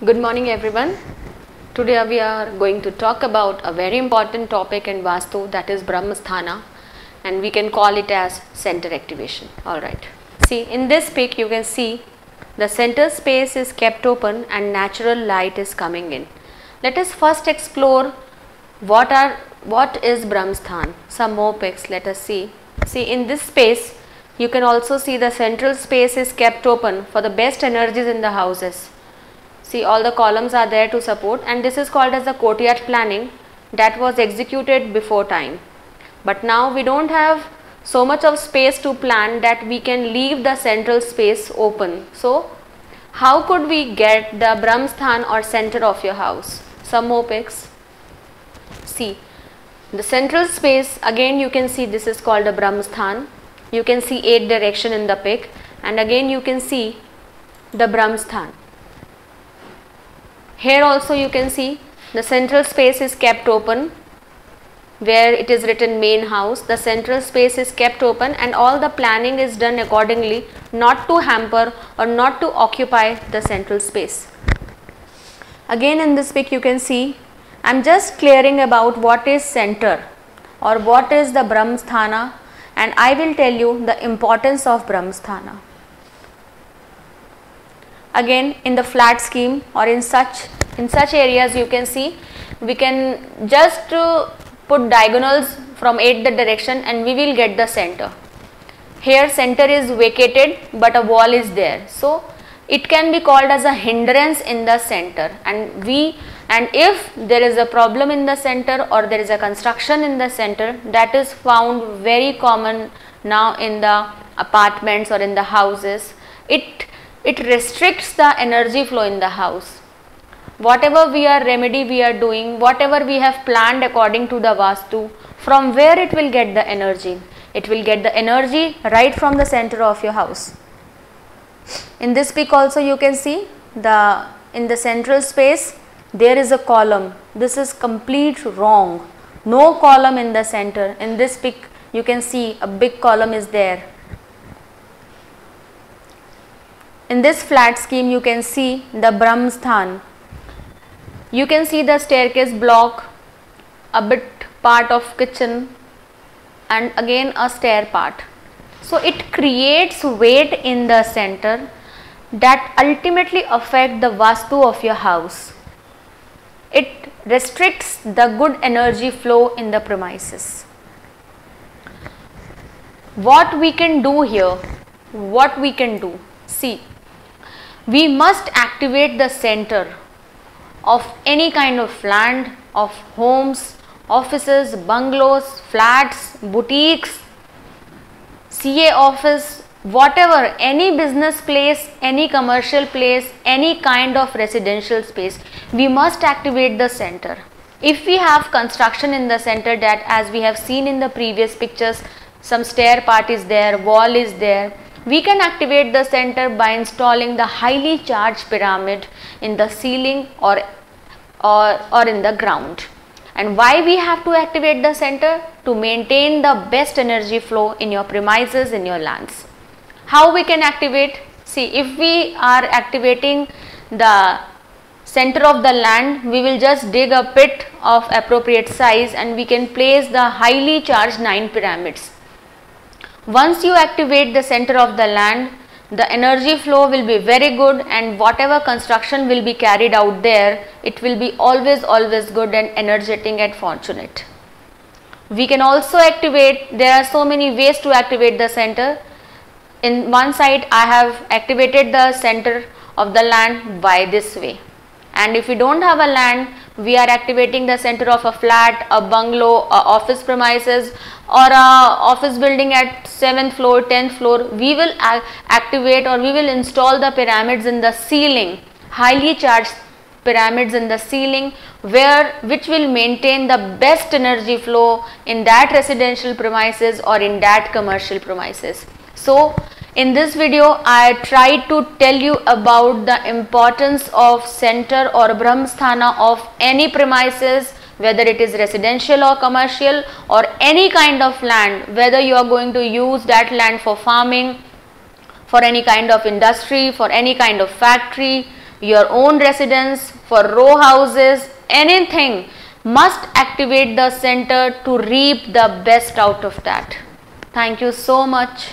Good morning everyone. Today we are going to talk about a very important topic in Vastu, that is Brahmasthana, and we can call it as center activation. Alright. See, in this pic you can see the center space is kept open and natural light is coming in. Let us first explore what is Brahmasthan. Some more pics, let us see. See, in this space you can also see the central space is kept open for the best energies in the houses. See, all the columns are there to support, and this is called as the courtyard planning that was executed before time. But now we don't have so much of space to plan that we can leave the central space open. So how could we get the Brahmasthan or center of your house? Some more pics. See, the central space, again you can see this is called a Brahmasthan. You can see 8 direction in the pic, and again you can see the Brahmasthan. Here also you can see the central space is kept open where it is written main house. The central space is kept open and all the planning is done accordingly, not to hamper or not to occupy the central space. Again in this pic you can see I am just clearing about what is center or what is the Brahmasthana, and I will tell you the importance of Brahmasthana. Again in the flat scheme or in such areas you can see we can just put diagonals from 8 direction and we will get the center. Here center is vacated but a wall is there, so it can be called as a hindrance in the center, and if there is a problem in the center or there is a construction in the center, that is found very common now in the apartments or in the houses. It restricts the energy flow in the house. Whatever remedy we are doing, whatever we have planned according to the Vastu, from where it will get the energy? It will get the energy right from the center of your house. In this pic also you can see in the central space there is a column. This is complete wrong. No column in the center. In this pic you can see a big column is there. In this flat scheme you can see the Brahmasthan. You can see the staircase block, a bit part of kitchen, and again a stair part. So it creates weight in the center that ultimately affect the Vastu of your house. It restricts the good energy flow in the premises. What we can do here? What we can do? See, we must activate the center of any kind of land, of homes, offices, bungalows, flats, boutiques, CA office, whatever, any business place, any commercial place, any kind of residential space, we must activate the center. If we have construction in the center, that as we have seen in the previous pictures, some stair part is there, wall is there, we can activate the center by installing the highly charged pyramid in the ceiling or in the ground. And why we have to activate the center? To maintain the best energy flow in your premises, in your lands. How we can activate? See, if we are activating the center of the land, we will just dig a pit of appropriate size and we can place the highly charged 9 pyramids. Once you activate the center of the land, the energy flow will be very good, and whatever construction will be carried out there, it will be always good and energetic and fortunate. We can also activate, there are so many ways to activate the center. In one side I have activated the center of the land by this way, and if we don't have a land, we are activating the center of a flat, a bungalow, a office premises or a office building at 7th floor, 10th floor. We will activate or we will install the pyramids in the ceiling, highly charged pyramids in the ceiling, which will maintain the best energy flow in that residential premises or in that commercial premises. So in this video I tried to tell you about the importance of center or Brahmasthana of any premises, whether it is residential or commercial or any kind of land, whether you are going to use that land for farming, for any kind of industry, for any kind of factory, your own residence, for row houses, anything, must activate the center to reap the best out of that. Thank you so much.